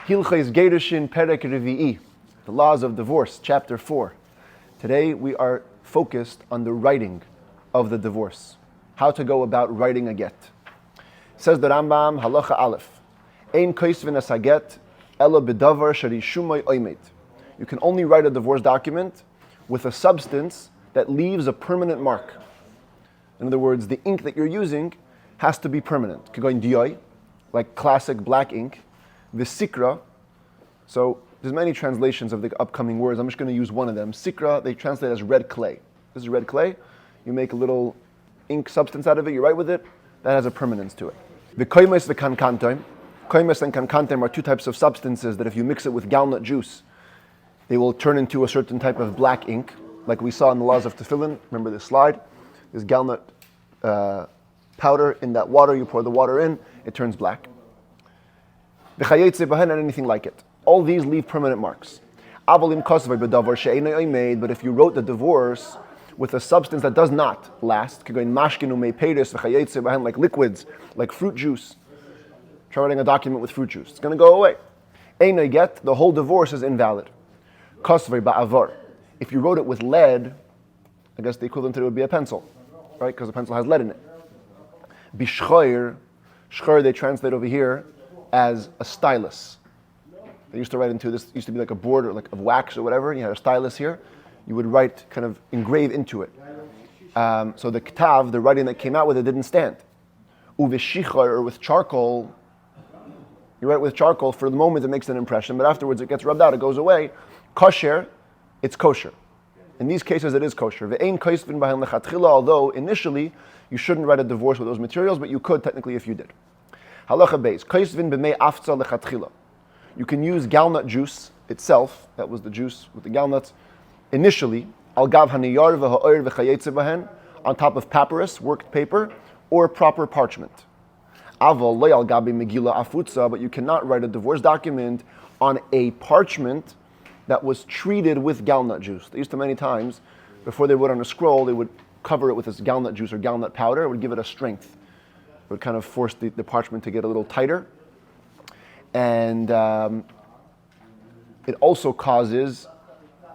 Hilchos Geirushin Perek Revi'i, the laws of divorce, chapter 4. Today we are focused on the writing of the divorce, how to go about writing a get. Says the Rambam, Halacha Aleph, Ein koisvin es haget, ela bedavar sharishumay oimet. You can only write a divorce document with a substance that leaves a permanent mark. In other words, the ink that you're using has to be permanent. Could go in dioy, like classic black ink. Visikra, so there's many translations of the upcoming words. I'm just going to use one of them. Sikra, they translate as red clay. This is red clay. You make a little ink substance out of it, you write with it, that has a permanence to it. The koimes v'kankantem. Koimes and kankantem are two types of substances that if you mix it with galnut juice, they will turn into a certain type of black ink, like we saw in the laws of tefillin. Remember this slide? There's galnut powder in that water. You pour the water in, it turns black. And anything like it. All these leave permanent marks. But if you wrote the divorce with a substance that does not last, like liquids, like fruit juice, try writing a document with fruit juice, it's going to go away. The whole divorce is invalid. If you wrote it with lead, I guess the equivalent to it would be a pencil, right? Because a pencil has lead in it. Bishchoir, they translate over here as a stylus. They used to write into this, used to be like a border like of wax or whatever, and you had a stylus here. You would write, kind of engrave into it. So the ktav, the writing that came out with it, didn't stand. Uvishichar, or with charcoal, you write with charcoal, for the moment it makes an impression, but afterwards it gets rubbed out, it goes away. Kosher, it's kosher. In these cases it is kosher. Ve'ein koisvin b'hem lechatchila, although initially you shouldn't write a divorce with those materials, but you could technically if you did. Halacha beis, koisvin b'mei afza lechatchila. You can use galnut juice itself, that was the juice with the galnuts, initially, al gav haniyar v'ha'or v'chayetze b'hen, on top of papyrus, worked paper, or proper parchment. Aval lo al gabi megillah afutza, but you cannot write a divorce document on a parchment that was treated with galnut juice. They used to many times, before they would on a scroll, they would cover it with this galnut juice or galnut powder. It would give it a strength. It would kind of force the parchment to get a little tighter. And it also causes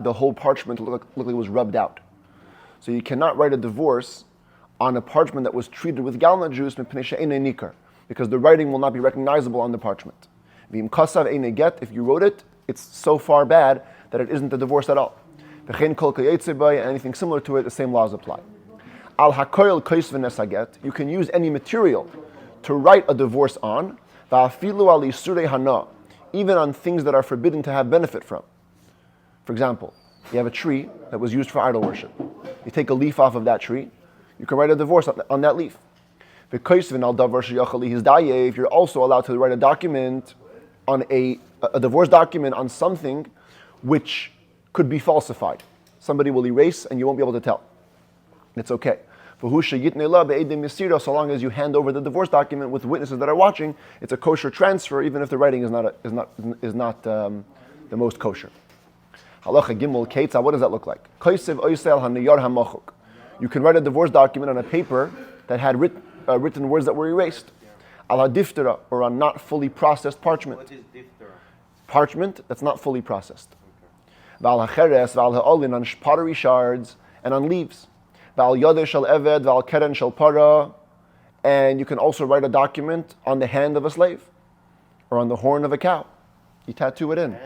the whole parchment to look like it was rubbed out. So you cannot write a divorce on a parchment that was treated with galnut juice because the writing will not be recognizable on the parchment. If you wrote it, it's so far bad that it isn't a divorce at all. Anything similar to it, the same laws apply. You can use any material to write a divorce on, even on things that are forbidden to have benefit from. For example, you have a tree that was used for idol worship. You take a leaf off of that tree, you can write a divorce on that leaf. If you're also allowed to write a document on a divorce document on something which could be falsified. Somebody will erase and you won't be able to tell. It's okay. So long as you hand over the divorce document with witnesses that are watching, it's a kosher transfer, even if the writing is not the most kosher. Halacha Gimel Keitza, what does that look like? You can write a divorce document on a paper that had written words that were erased. Ala diftera, or on not fully processed parchment. What is diftera? Parchment that's not fully processed. Val hacheres, val ha'olin, on pottery shards and on leaves. Val yodeh shel eved, val keren shel para, and you can also write a document on the hand of a slave or on the horn of a cow. You tattoo it in.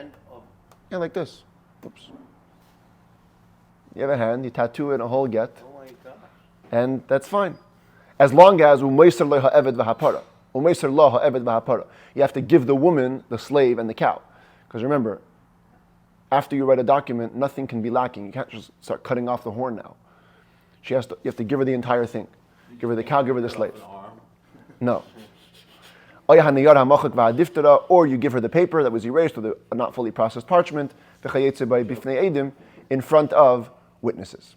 Yeah, like this. Oops. You have a hand, you tattoo it in a whole get, and that's fine. As long as umeiser lo ha'eved v'hapara. You have to give the woman the slave and the cow. Because remember, after you write a document, nothing can be lacking. You can't just start cutting off the horn now. You have to give her the entire thing. Give her the cow, give her the slave. No. Or you give her the paper that was erased with a not fully processed parchment in front of witnesses.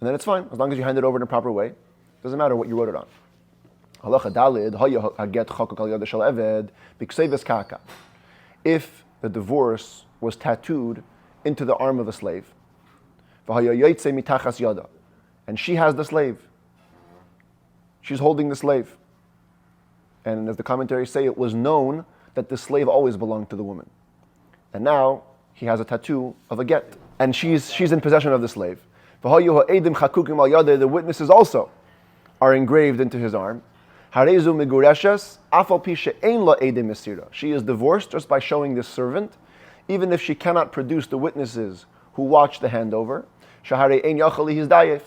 And then it's fine, as long as you hand it over in a proper way. Doesn't matter what you wrote it on. If the divorce was tattooed into the arm of a slave, and she has the slave, she's holding the slave, and as the commentaries say, it was known that the slave always belonged to the woman. And now he has a tattoo of a get. And she's in possession of the slave. The witnesses also are engraved into his arm. She is divorced just by showing this servant, even if she cannot produce the witnesses who watch the handover.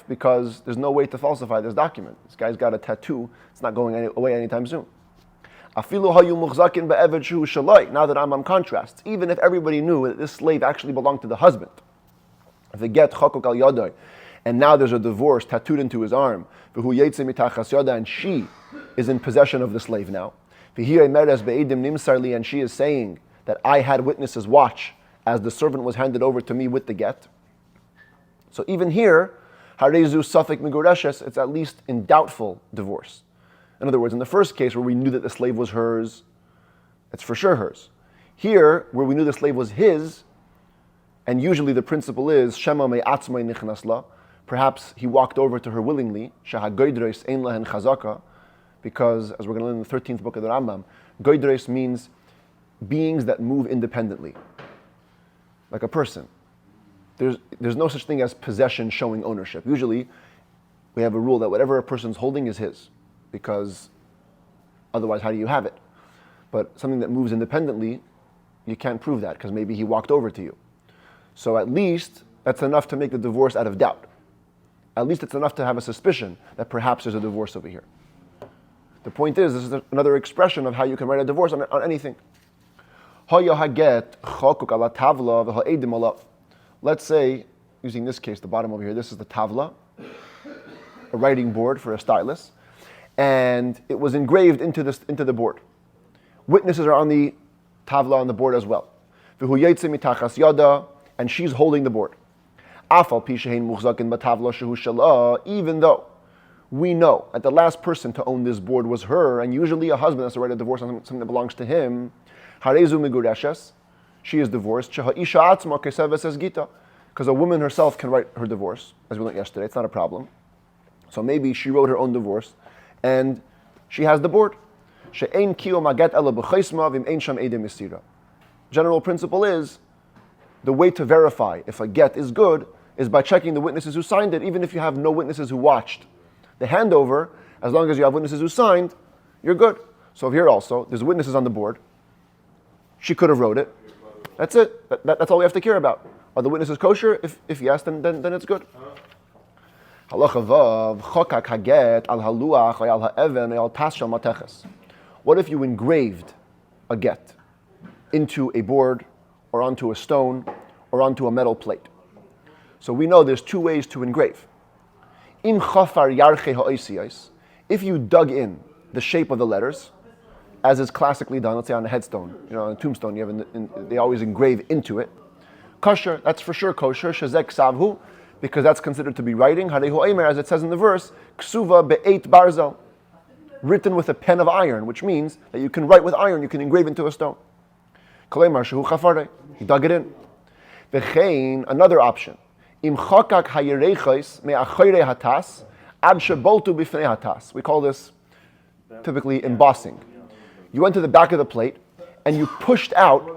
Because there's no way to falsify this document. This guy's got a tattoo. It's not going away anytime soon. Now that Rambam contrasts, even if everybody knew that this slave actually belonged to the husband, the get chokok al yadai, and now there's a divorce tattooed into his arm, and she is in possession of the slave now, and she is saying that I had witnesses watch as the servant was handed over to me with the get. So even here, harezu safek migureshes, it's at least in doubtful divorce. In other words, in the first case where we knew that the slave was hers, it's for sure hers. Here, where we knew the slave was his, and usually the principle is shema me'atzmai nichnasla, perhaps he walked over to her willingly, shaha goydres ein lahen chazaka, because as we're going to learn in the 13th book of the Rambam, goydres means beings that move independently, like a person. There's no such thing as possession showing ownership. Usually, we have a rule that whatever a person's holding is his, because otherwise, how do you have it? But something that moves independently, you can't prove that, because maybe he walked over to you. So at least, that's enough to make the divorce out of doubt. At least it's enough to have a suspicion that perhaps there's a divorce over here. The point is, this is another expression of how you can write a divorce on anything. Let's say, using this case, the bottom over here, this is the tavla, a writing board for a stylus, and it was engraved into the board. Witnesses are on the tavla on the board as well. And she's holding the board. Even though we know that the last person to own this board was her, and usually a husband has to write a divorce on something that belongs to him, she is divorced, because a woman herself can write her divorce, as we learned yesterday, it's not a problem. So maybe she wrote her own divorce, and she has the board. General principle is, the way to verify if a get is good is by checking the witnesses who signed it, even if you have no witnesses who watched the handover. As long as you have witnesses who signed, you're good. So here also, there's witnesses on the board. She could have wrote it. That's it. That's all we have to care about. Are the witnesses kosher? If yes, then it's good. What if you engraved a get into a board, or onto a stone, or onto a metal plate? So we know there's two ways to engrave. If you dug in the shape of the letters, as is classically done, let's say on a headstone, on a tombstone, they always engrave into it. Kosher, that's for sure kosher. Shezek savhu, because that's considered to be writing. Harehu Eimer, as it says in the verse, ksuva be'eit barzo, written with a pen of iron, which means that you can write with iron, you can engrave into a stone. Kolemar shehu chafare, he dug it in. V'chein, another option. Im chakak hayereichos me'achorei hatas ad sheboltu b'fnei hatas. We call this typically embossing. You went to the back of the plate and you pushed out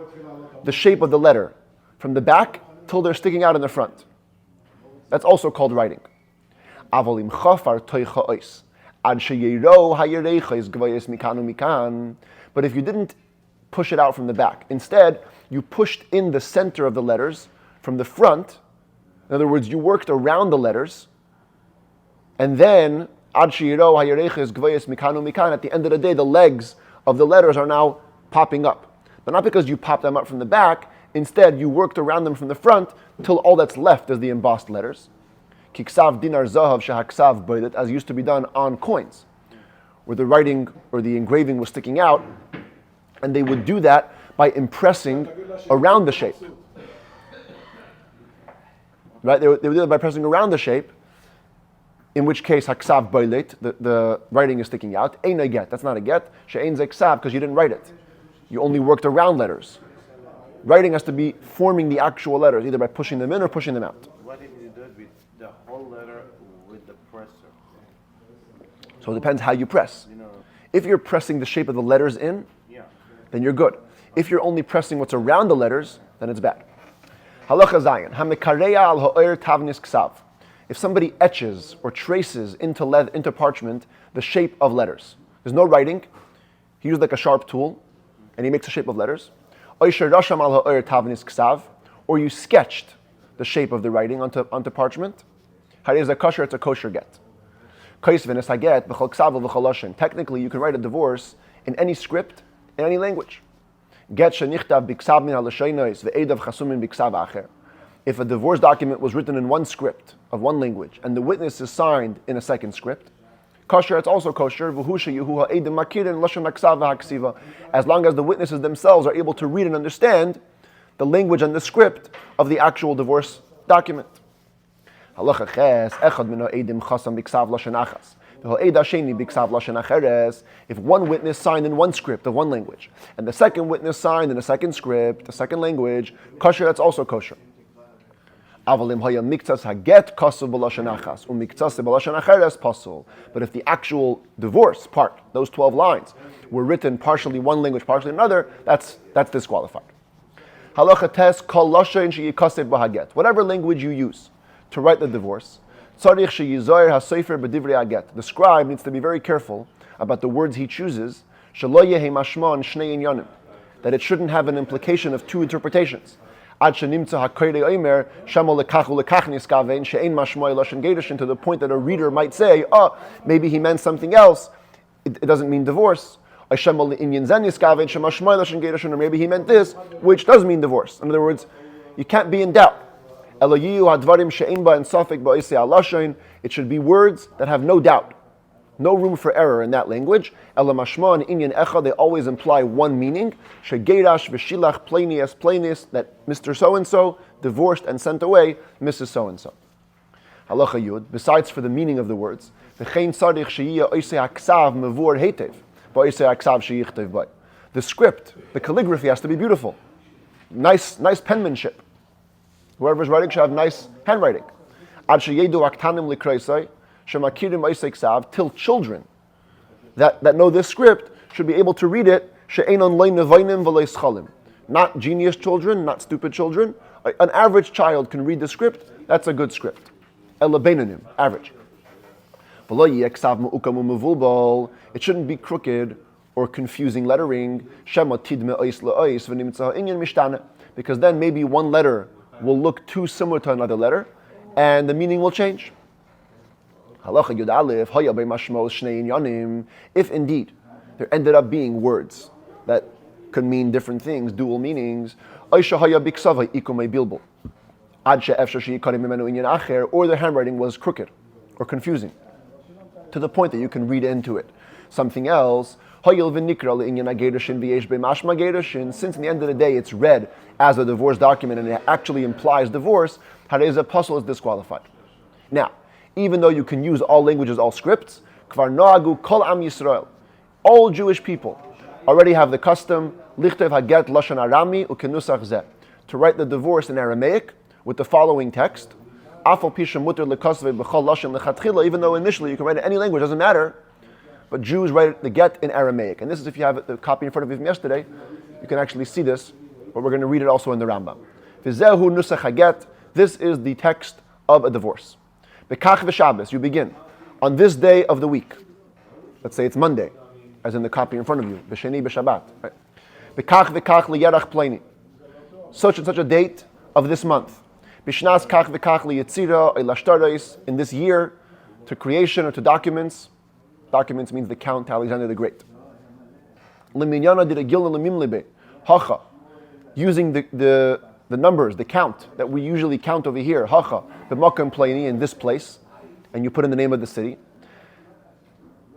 the shape of the letter from the back till they're sticking out in the front. That's also called writing. Avolim chafar toicha ois ad sheyero hayereichos gvayes mikanu mikan. But if you didn't push it out from the back, instead you pushed in the center of the letters from the front. In other words, you worked around the letters, and then ad sheyero hayereichos gvayes mikanu mikan. At the end of the day, the legs of the letters are now popping up, but not because you popped them up from the back. Instead, you worked around them from the front till all that's left is the embossed letters. Kiksav dinar zahav shehaksav boidet, as used to be done on coins, where the writing or the engraving was sticking out, and they would do that by impressing around the shape. Right? They would do it by pressing around the shape, in which case haksav boilet, the writing is sticking out. Ein a get, that's not a get. She'ein zeksav, because you didn't write it. You only worked around letters. Writing has to be forming the actual letters, either by pushing them in or pushing them out. What if you do it with the whole letter with the presser? So it depends how you press. If you're pressing the shape of the letters in, then you're good. If you're only pressing what's around the letters, then it's bad. Halacha Zayin, hamekareya al ha'oir tavnis ksav. If somebody etches or traces into parchment the shape of letters, there's no writing, he used like a sharp tool, and he makes a shape of letters. Oisher rasham al ha'oir tavnis ksav, or you sketched the shape of the writing onto parchment. Harez a kosher, it's a kosher get. Technically, you can write a divorce in any script, in any language. If a divorce document was written in one script of one language and the witness is signed in a second script, kosher, it's also kosher, as long as the witnesses themselves are able to read and understand the language and the script of the actual divorce document. Halacha ches, echad min ha'edim chasam b'ksav lashon achas. V'ha'ed hasheni b'ksav lashon acheres. If one witness signed in one script of one language, and the second witness signed in a second script, a second language, kosher, that's also kosher. Avalim haya miktsas haget kasav b'lashon achas, u'miktsas b'lashon acheres pasul. But if the actual divorce part, those 12 lines, were written partially one language, partially another, that's disqualified. Halacha tes kol lashon sheyikasev b'haget. Whatever language you use to write the divorce, the scribe needs to be very careful about the words he chooses, that it shouldn't have an implication of two interpretations. To the point that a reader might say, maybe he meant something else, it doesn't mean divorce. Or maybe he meant this, which does mean divorce. In other words, you can't be in doubt. It should be words that have no doubt, no room for error in that language. They always imply one meaning. That Mr. So-and-so divorced and sent away Mrs. So-and-so. Halacha Yud, besides for the meaning of the words, the script, the calligraphy has to be beautiful. Nice penmanship. Whoever's writing should have nice handwriting. Till children that know this script should be able to read it. Not genius children, not stupid children. An average child can read the script. That's a good script. Average. It shouldn't be crooked or confusing lettering. Because then maybe one letter will look too similar to another letter, and the meaning will change. Halacha Yud Aleph, if indeed there ended up being words that could mean different things, dual meanings, or the handwriting was crooked or confusing, to the point that you can read into it something else, since in the end of the day it's read as a divorce document and it actually implies divorce, Harez apostle is disqualified. Now, even though you can use all languages, all scripts, Kvar Noagu Kol Am Yisrael, all Jewish people already have the custom Lichtev Haget Lashon Arami Ukenusach Zeh, to write the divorce in Aramaic with the following text. Afal Pisha Mutter Lekasve B'chol Lashon Lechatchila, even though initially you can write it in any language, doesn't matter. But Jews write the get in Aramaic. And this is, if you have the copy in front of you from yesterday, you can actually see this, but we're going to read it also in the Rambam. V'zehu nusach haget, this is the text of a divorce. B'kach v'shabbos, you begin on this day of the week. Let's say it's Monday, as in the copy in front of you. B'sheni b'shabbat. Right? B'kach v'kach liyerach pleni, such and such a date of this month. B'shnas kach v'kach liyitzira ilashtarais, in this year, to creation or to documents. Documents means the Count Alexander the Great. Liminyana did a gilna lemimlibe. Hacha. Using the numbers, the count that we usually count over here. Hacha. The Makam Plani in this place. And you put in the name of the city.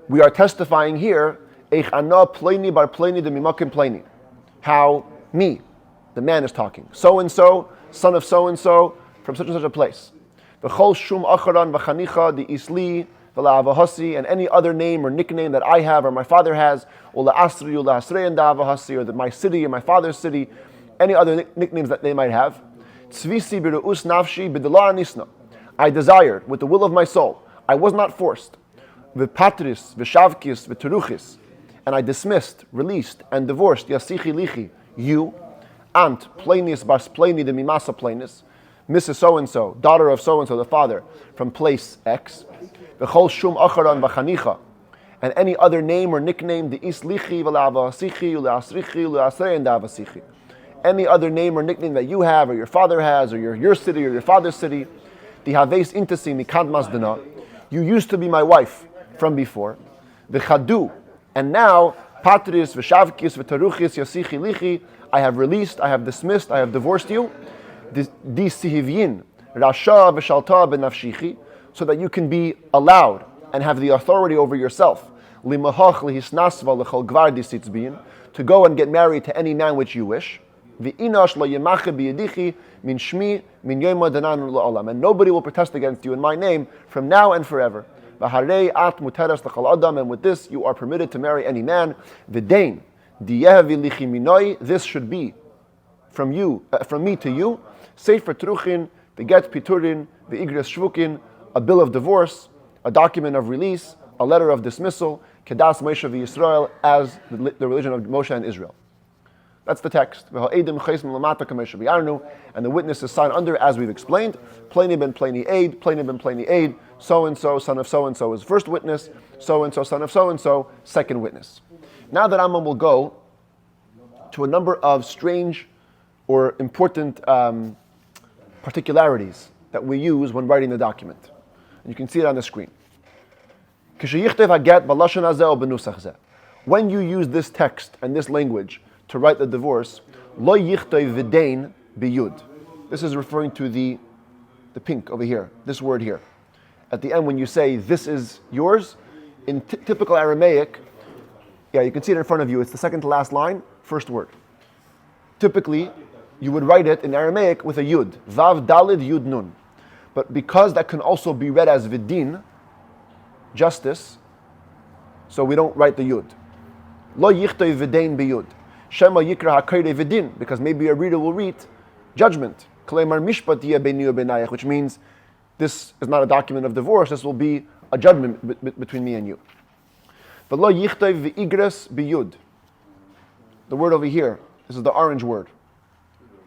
We are testifying here. Eich ana plani bar plani de mimakim plani. How me, the man is talking. So-and-so, son of so-and-so, from such and such a place. V'chol shum acharan v'chanicha di isli and any other name or nickname that I have or my father has, or my city or my father's city, any other nicknames that they might have. I desired with the will of my soul. I was not forced. And I dismissed, released, and divorced Yasichi Lichi, you, Ant, Plainis Bas Plaini de Mimasa Plainis, Mrs. So-and-so, daughter of so-and-so, the father, from place X, V'chol Shum Acharan V'chanicha, and any other name or nickname, the Islichi V'la'avasichi, U'la'asrichi, U'la'asrei, and Davasichi. Any other name or nickname that you have, or your father has, or your city, or your father's city, the Haveis Intasi Mikad Mazdana, you used to be my wife from before, V'chadu, and now, Patris, V'shavkis, V'taruchis, Yasichi Lichi, I have released, I have dismissed, I have divorced you, Di Sihivyin, Rasha V'shalta B'nafshichi, so that you can be allowed and have the authority over yourself, Limahach Lihisnasva L'chol Gvar Disitzbin, to go and get married to any man which you wish, V'inash Lo Yemache B'yedichi, Min Shmi, Min Yoma Danan L'olam, and nobody will protest against you in my name from now and forever. V'harei at muteras l'chol adam, and with this you are permitted to marry any man. V'dein, diyevi lichi minoi, this should be from you, from me to you. Sefer Truchin, the get piturin, the igres shvukin, a bill of divorce, a document of release, a letter of dismissal, kedas Moshe v'Yisrael, as the religion of Moshe and Israel. That's the text. And the witness is signed under, as we've explained. Pliny ben Pliny aid, Pliny ben Pliny aid, so-and-so, son of so-and-so is first witness, so-and-so, son of so-and-so, second witness. Now that Rambam will go to a number of strange or important particularities that we use when writing the document. And you can see it on the screen. When you use this text and this language to write the divorce, lo yichtoi v'dein biyud. This is referring to the pink over here, this word here. At the end, when you say this is yours, in typical Aramaic, yeah, you can see it in front of you. It's the second to last line, first word. Typically, you would write it in Aramaic with a yud, vav dalid yud nun. But because that can also be read as vidin, justice, so we don't write the yud. Lo yichtoi v'dein biyud. Shema yikra ha'kairei v'din, because maybe a reader will read judgment. K'leimar mishpat yeh beini u'benayach, which means this is not a document of divorce, this will be a judgment between me and you. V'lo yichtoi v'igres biyud. The word over here, this is the orange word.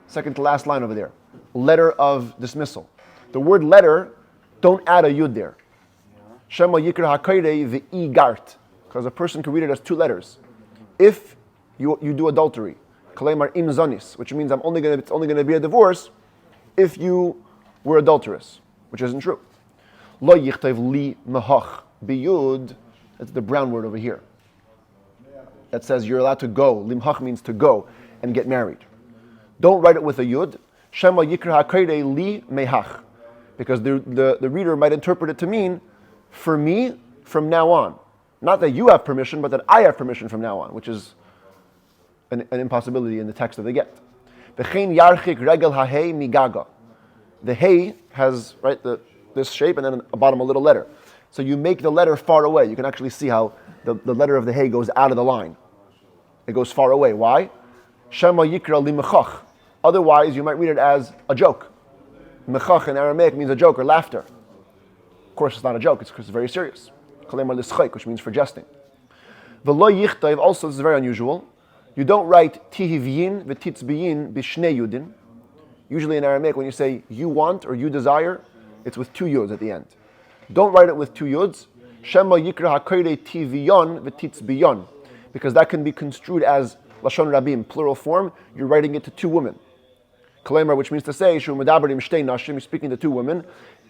Second to last line over there. Letter of dismissal. The word letter, don't add a yud there. Shema yikra ha'kairei v'igart, because a person can read it as two letters. If you do adultery, kalemar im zanis, which means it's only going to be a divorce if you were adulterous, which isn't true. Lo yichtav li mahach biyud. That's the brown word over here. That says you're allowed to go. Limhach means to go and get married. Don't write it with a yud. Shema yikra hakairei li mehach, because the reader might interpret it to mean for me from now on. Not that you have permission, but that I have permission from now on, which is an impossibility in the text of the get. V'chein yarchik regel hahei migaga. The hay has this shape, and then at the bottom a little letter. So you make the letter far away. You can actually see how the letter of the hay goes out of the line. It goes far away. Why? Shema yikra li mechach. Otherwise, you might read it as a joke. Mechach in Aramaic means a joke or laughter. Of course, it's not a joke. It's very serious. Kalemar lischayk, which means for jesting. V'lo yichtayv, also this is very unusual. You don't write tihivyin v'titzbiyin b'shnei yudin. Usually in Aramaic, when you say you want or you desire, it's with two yuds at the end. Don't write it with two yuds. Shema yikra hakairei tiviyon v'titzbiyon, because that can be construed as lashon rabim, plural form. You're writing it to two women. Kalemar, which means to say shu medaberim shtei nashim, he's speaking to two women.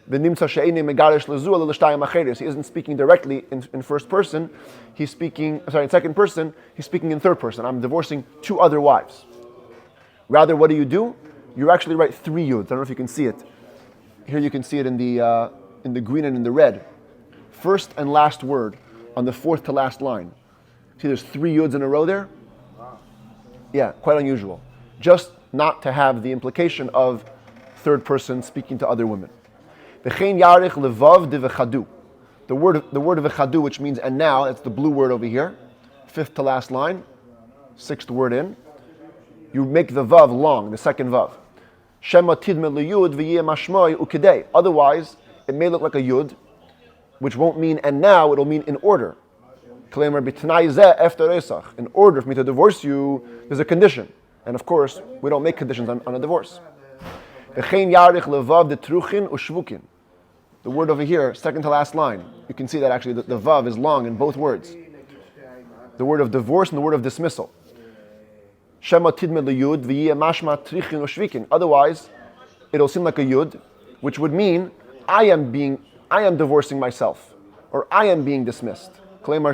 He isn't speaking directly in first person. In second person. He's speaking in third person. I'm divorcing two other wives. Rather, what do? You actually write three yuds. I don't know if you can see it. Here you can see it in the green and in the red. First and last word on the fourth to last line. See, there's three yuds in a row there. Yeah, quite unusual. Just not to have the implication of third person speaking to other women. The word of v'chadu, which means and now, it's the blue word over here, fifth to last line, sixth word in. You make the vav long, the second vav. Shema tidme liyud v'yeh mashmoi ukidei. Otherwise, it may look like a yud, which won't mean and now, it'll mean in order. In order for me to divorce you, there's a condition. And of course, we don't make conditions on a divorce. V'chein yarich levav detruchin u'shvukin. The word over here, second to last line, you can see that actually the vav is long in both words. The word of divorce and the word of dismissal. Shema tidmed liyud v'yeh mashma trichin u'shvikin. Otherwise, it'll seem like a yud, which would mean I am divorcing myself, or I am being dismissed. Which would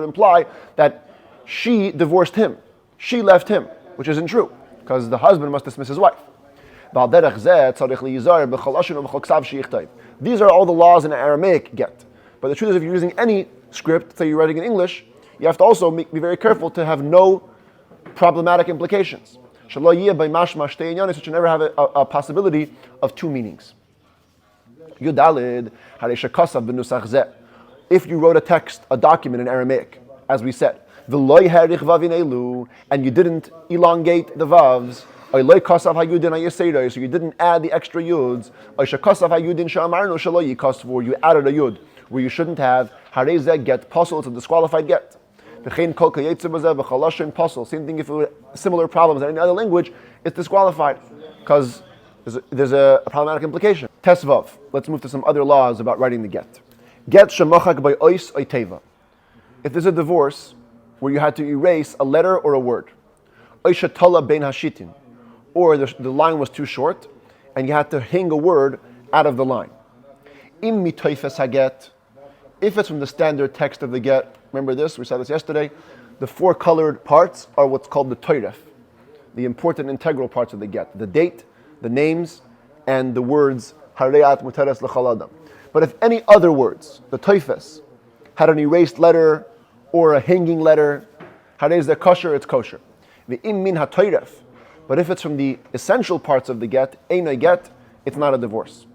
imply that she divorced him, she left him, which isn't true, because the husband must dismiss his wife. These are all the laws in Aramaic get. But the truth is, if you're using any script, say you're writing in English, you have to also be very careful to have no problematic implications. It should never have a possibility of two meanings. If you wrote a text, a document in Aramaic, as we said, and you didn't elongate the vavs, so you didn't add the extra yuds, or you added a yud where you shouldn't have, get puzzle, it's a disqualified get. Same thing if it were similar problems in any other language, it's disqualified because there's a problematic implication. Tesvav. Let's move to some other laws about writing the get. Get shemachak by ois oiteva. If there's a divorce where you had to erase a letter or a word, oishatala ben hashitin, or the line was too short and you had to hang a word out of the line. Im mitoifes haget. If it's from the standard text of the get, remember this, we saw this yesterday, the four colored parts are what's called the toiref, the important integral parts of the get, the date, the names, and the words hareyat muteres l'chal adam. But if any other words, the toifes, had an erased letter or a hanging letter, harey is kosher, it's kosher. The im min ha-toiref, but if it's from the essential parts of the get, ein a get, it's not a divorce.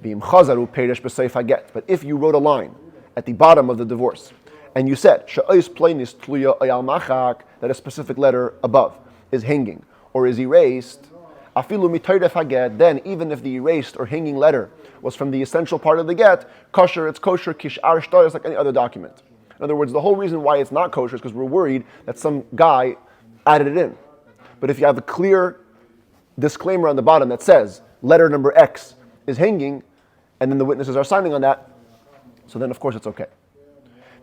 The im chazaru perish b'seif ha-get, but if you wrote a line at the bottom of the divorce, and you said she'ois plainis tluya oyal machak, that a specific letter above is hanging or is erased, afilu mitoiref haget, then even if the erased or hanging letter was from the essential part of the get, kosher, it's kosher, kish'ar shtar, it's like any other document. In other words, the whole reason why it's not kosher is because we're worried that some guy added it in. But if you have a clear disclaimer on the bottom that says letter number X is hanging, and then the witnesses are signing on that, so then of course it's okay.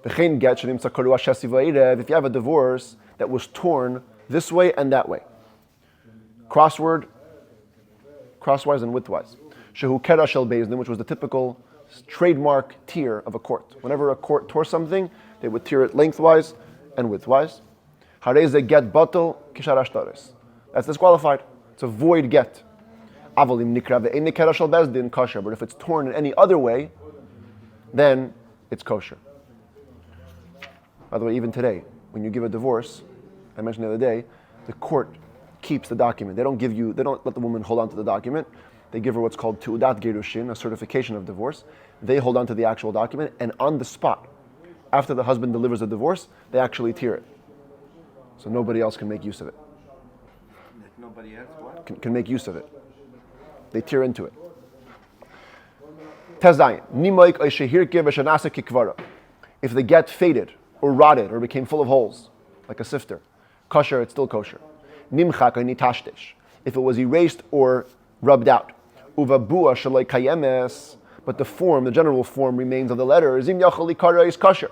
If you have a divorce that was torn this way and that way, crosswise and widthwise, shehu kera shel bezdin, which was the typical trademark tier of a court. Whenever a court tore something, they would tier it lengthwise and widthwise. Hareze get batel kishar ashtaris. That's disqualified. It's a void get. Avalim nikra ve'ein kera shel bezdin kosher. But if it's torn in any other way, then it's kosher. By the way, even today, when you give a divorce, I mentioned the other day, the court keeps the document. They don't let the woman hold on to the document. They give her what's called tu'udat Geirushin, a certification of divorce. They hold on to the actual document, and on the spot, after the husband delivers the divorce, they actually tear it. So nobody else can make use of it. Nobody else what? Can make use of it. They tear into it. Tezayin. Nimoik oishehirke v'shanasa kikvara. If the get faded, or rotted, or became full of holes, like a sifter, kosher, it's still kosher. Nimchak or nitashtish. If it was erased or rubbed out. Uvabua shaloi kayemes, but the form, the general form remains of the letter. Zim yachali kara is kosher.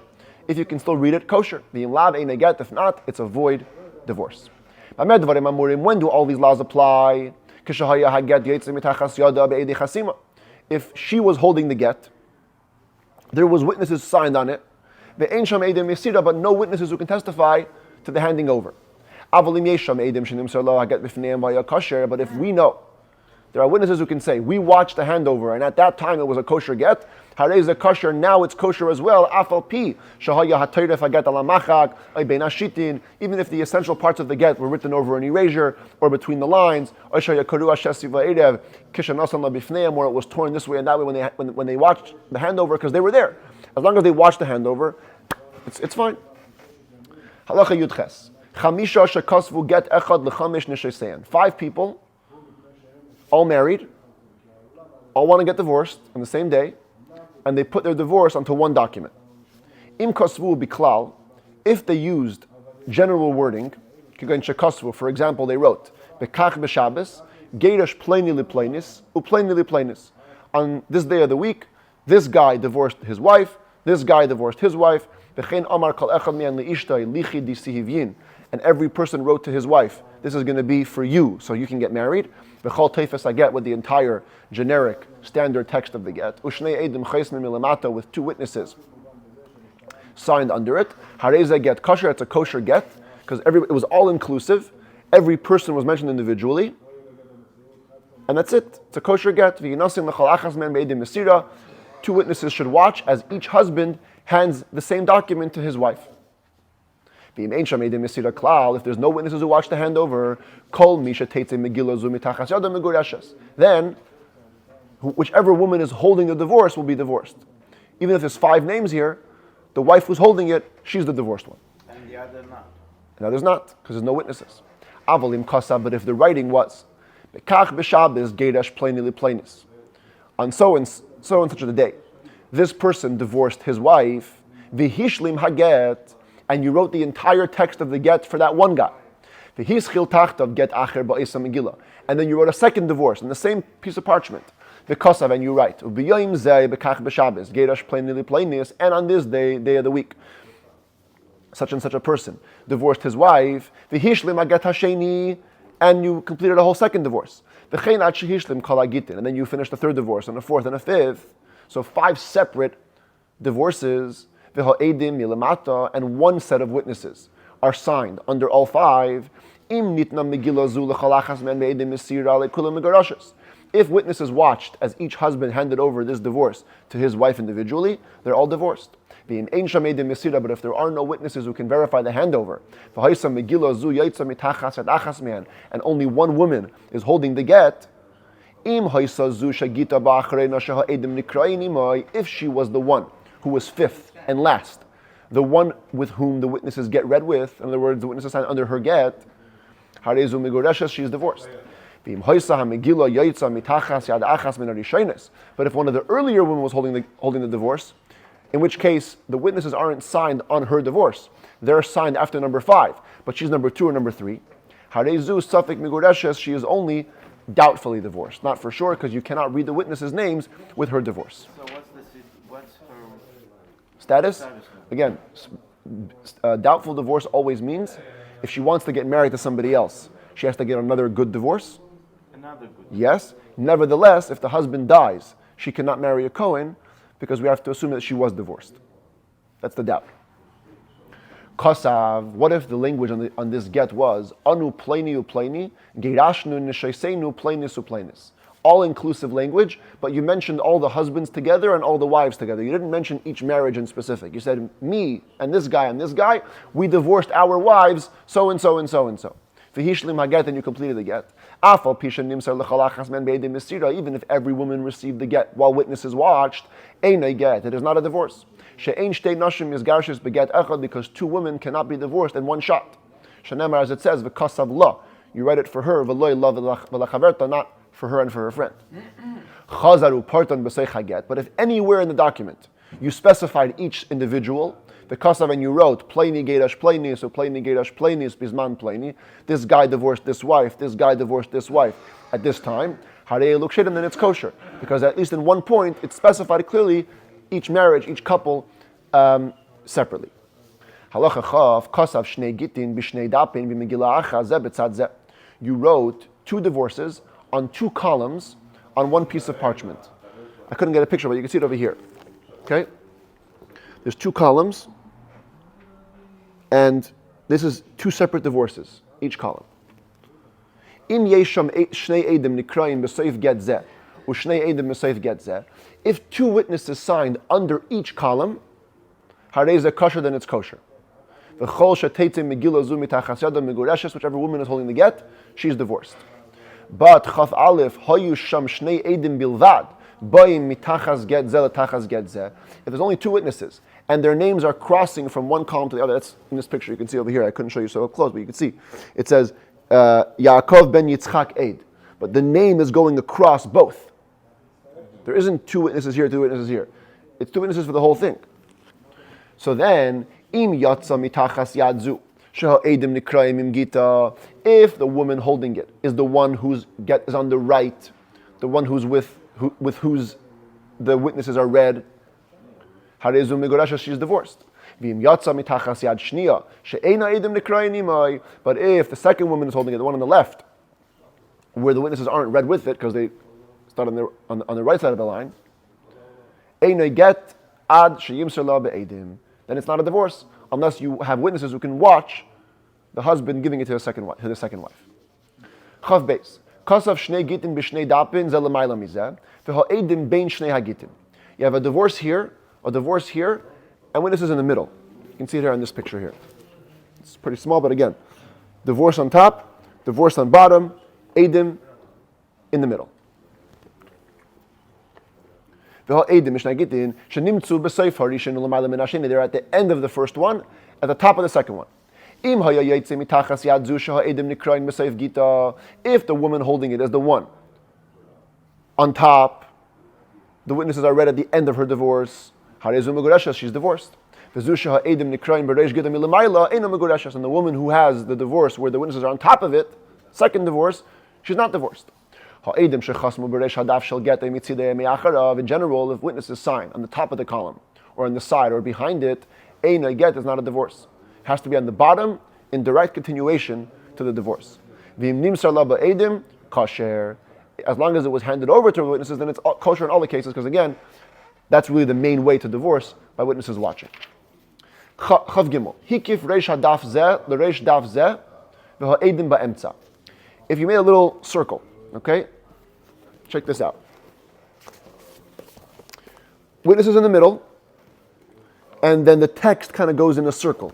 If you can still read it, kosher. The imlav ein get. If not, it's a void divorce. When do all these laws apply? If she was holding the get, there was witnesses signed on it, but no witnesses who can testify to the handing over. But if we know, there are witnesses who can say, we watched the handover, and at that time it was a kosher get. Harei a kosher, now it's kosher as well. Even if the essential parts of the get were written over an erasure or between the lines, or it was torn this way and that way when they watched the handover, because they were there. As long as they watched the handover, it's fine. Halacha Yudches. 5 people, all married, all want to get divorced on the same day, and they put their divorce onto one document. Im kasvu biklal, if they used general wording, For example, they wrote, Bekach b'Shabbos, Geirash pleni liplainis, upleni liplainis. On this day of the week, this guy divorced his wife, this guy divorced his wife, and every person wrote to his wife, this is going to be for you, so you can get married. I get with the entire generic standard text of the get. With two witnesses signed under it. Hareza get kosher, it's a kosher get, because it was all inclusive. Every person was mentioned individually. And that's it. It's a kosher get. Two witnesses should watch as each husband hands the same document to his wife. If there's no witnesses who watch the handover, then whichever woman is holding the divorce will be divorced. Even if there's 5 names here, the wife who's holding it, she's the divorced one. And the other not. And the other's not, because there's no witnesses. But if the writing was, on so and such a day, this person divorced his wife, v'hishlim haget, and you wrote the entire text of the get for that one guy. V'hischil tachtav get acher ba'isa megillah, and then you wrote a second divorce in the same piece of parchment. V'kosav, and you write, v'yoyim zeh b'kach b'Shabbos, geirash pleni liplainis, and on this day, day of the week, such and such a person divorced his wife, v'hishlim haget hasheni, and you completed a whole second divorce. V'chein ad shehishlim kol hagitin, and then you finished a third divorce, and a fourth, and a fifth. So 5 separate divorces, v'ha'edim milamata, and 1 set of witnesses are signed under all 5. Im nitna megillah zu l'chalachas men me'edim misira le'kulam megarashas. If witnesses watched as each husband handed over this divorce to his wife individually, they're all divorced. But if there are no witnesses who can verify the handover, and only one woman is holding the get, if she was the one who was 5th and last, the one with whom the witnesses get read with, in other words, the witnesses signed under her get, she is divorced. But if one of the earlier women was holding the divorce, in which case the witnesses aren't signed on her divorce, they're signed after number 5, but she's number 2 or number 3, she is only doubtfully divorced, not for sure, because you cannot read the witnesses' names with her divorce. So what's her Status? Again, doubtful divorce always means if she wants to get married to somebody else, she has to get another good divorce. Another good. Yes. Nevertheless, if the husband dies, she cannot marry a Kohen because we have to assume that she was divorced. That's the doubt. Kosav, what if the language on this get was anu pleni upleni, geirashnu nishaysenu plenis uplenis. All-inclusive language, but you mentioned all the husbands together and all the wives together. You didn't mention each marriage in specific. You said, me and this guy, we divorced our wives, so and so and so and so. V'hishlim haget, and you completed the get. Afal pisha nimsar lechalachas men be'edim misira, even if every woman received the get while witnesses watched, einay get, it is not a divorce. She'ein shtei nashim yizgarshis beget echad, because 2 women cannot be divorced in one shot. Shenemar, as it says, v'kasav la, you write it for her, v'loy la v'lachaverta, not for her and for her friend. Chazaru partan b'seich haget, but if anywhere in the document you specified each individual, the kasav, and you wrote pleni geirash pleni, so pleni geirash pleni is bisman pleni. This guy divorced this wife. This guy divorced this wife at this time. Harei lukshedim, then it's kosher, because at least in one point it specified clearly each marriage, each couple separately. Halacha chav kasav shnei gitin b'shnei dapin b'megillah acha zeh b'tzad zeh. You wrote 2 divorces on 2 columns on 1 piece of parchment. I couldn't get a picture, but you can see it over here. Okay, there's 2 columns. And this is 2 separate divorces, each column. Im yesham shnei edim nikraim b'seif get zeh, u'shnei edim b'seif get zeh. If 2 witnesses signed under each column, harei zeh kosher, then it's kosher. V'chol shetetzim megillah zu mitachas yada megureshes, whichever woman is holding the get, she's divorced. But chaf aleph hayu sham shnei edim bilvad, ba'im mitachas get zeh letachas get zeh. If there's only 2 witnesses, and their names are crossing from one column to the other. That's in this picture. You can see over here. I couldn't show you so up close, but you can see. It says, Yaakov ben Yitzchak Eid. But the name is going across both. There isn't 2 witnesses here, 2 witnesses here. It's 2 witnesses for the whole thing. So then, Im yatsa mitachas yadzu. If the woman holding it is the one whose get is on the right, the one who's with whose the witnesses are read, she's divorced. But if the second woman is holding it, the one on the left, where the witnesses aren't read with it because they start on the right side of the line, then it's not a divorce unless you have witnesses who can watch the husband giving it to the second wife. Chav beis. Kasav shnei gitin b'shnei dapin ze l'mayla mizeh v'ha'edim bein shnei hagitin. You have a divorce here, and witnesses in the middle. You can see it here on this picture here. It's pretty small, but again, divorce on top, divorce on bottom, edim in the middle. They're at the end of the first one, at the top of the second one. If the woman holding it is the one on top, the witnesses are read at the end of her divorce, she's divorced. And the woman who has the divorce where the witnesses are on top of it, second divorce, she's not divorced. In general, if witnesses sign on the top of the column, or on the side, or behind it, a get is not a divorce. It has to be on the bottom, in direct continuation to the divorce. As long as it was handed over to the witnesses, then it's kosher in all the cases, because again, that's really the main way to divorce, by witnesses watching. Chav Gimel. Hikif reish hadaf zeh l'reish daf zeh v'ha'edim ba'emtza. If you made a little circle, okay? Check this out. Witnesses in the middle, and then the text kind of goes in a circle.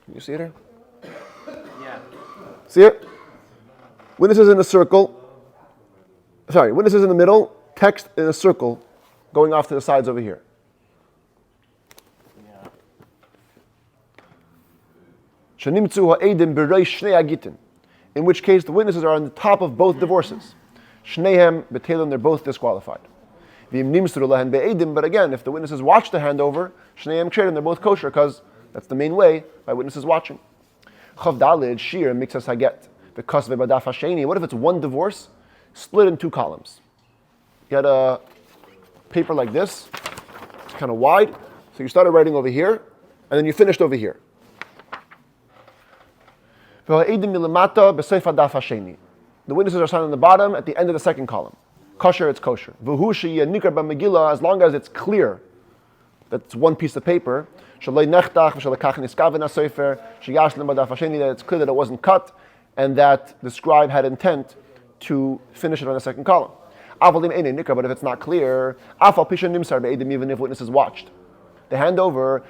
Can you see it here? Yeah. See it? Witnesses in a circle. Sorry, witnesses in the middle, text in a circle, going off to the sides over here. In which case the witnesses are on the top of both divorces. Shnehem betelim, they're both disqualified. But again, if the witnesses watch the handover, shnehem ksherim, they're both kosher, because that's the main way by witnesses watching. Chav dalid shir mixas haget. What if it's one divorce split in two columns? You had a paper like this, it's kind of wide, so you started writing over here, and then you finished over here. The witnesses are signed on the bottom at the end of the second column. Kosher, it's kosher. As long as it's clear that it's one piece of paper, that it's clear that it wasn't cut, and that the scribe had intent to finish it on the second column. But if it's not clear, even if witnesses watched, the handover,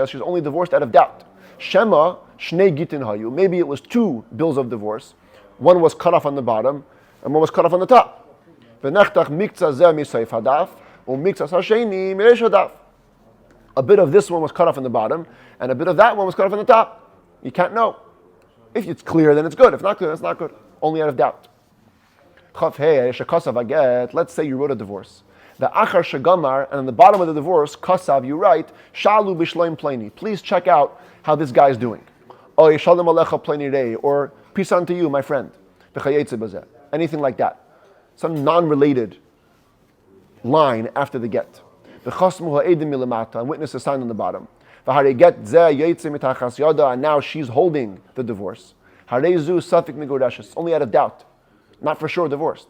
she's only divorced out of doubt. Shema, shnei gitin hayu. Maybe it was two bills of divorce. One was cut off on the bottom, and one was cut off on the top. A bit of this one was cut off on the bottom, and a bit of that one was cut off on the top. You can't know. If it's clear, then it's good. If not clear, then it's not good. Only out of doubt. Let's say you wrote a divorce. The achar shagamar, and on the bottom of the divorce, kasav, you write, shalu b'shloim pleni. Please check out how this guy is doing. Or shalom alecha pleni rei, or peace unto you, my friend. Anything like that. Some non-related line after the get. And witnesses signed on the bottom. And now she's holding the divorce. It's only out of doubt. Not for sure divorced.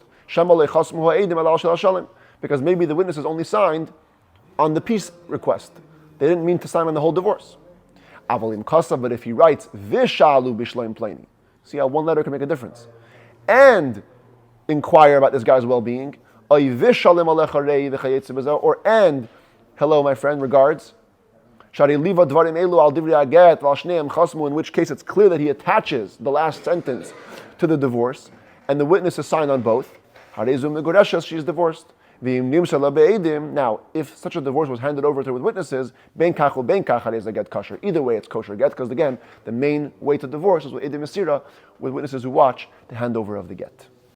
Because maybe the witnesses only signed on the peace request. They didn't mean to sign on the whole divorce. But if he writes, Vishalu bishloim pleni, see how one letter can make a difference. And inquire about this guy's well-being. Or and, hello my friend, regards. In which case it's clear that he attaches the last sentence to the divorce, and the witness is signed on both. She's divorced. Now, if such a divorce was handed over to her with witnesses, get kosher. Either way, it's kosher get, because again, the main way to divorce is with edim mesira, with witnesses who watch the handover of the get.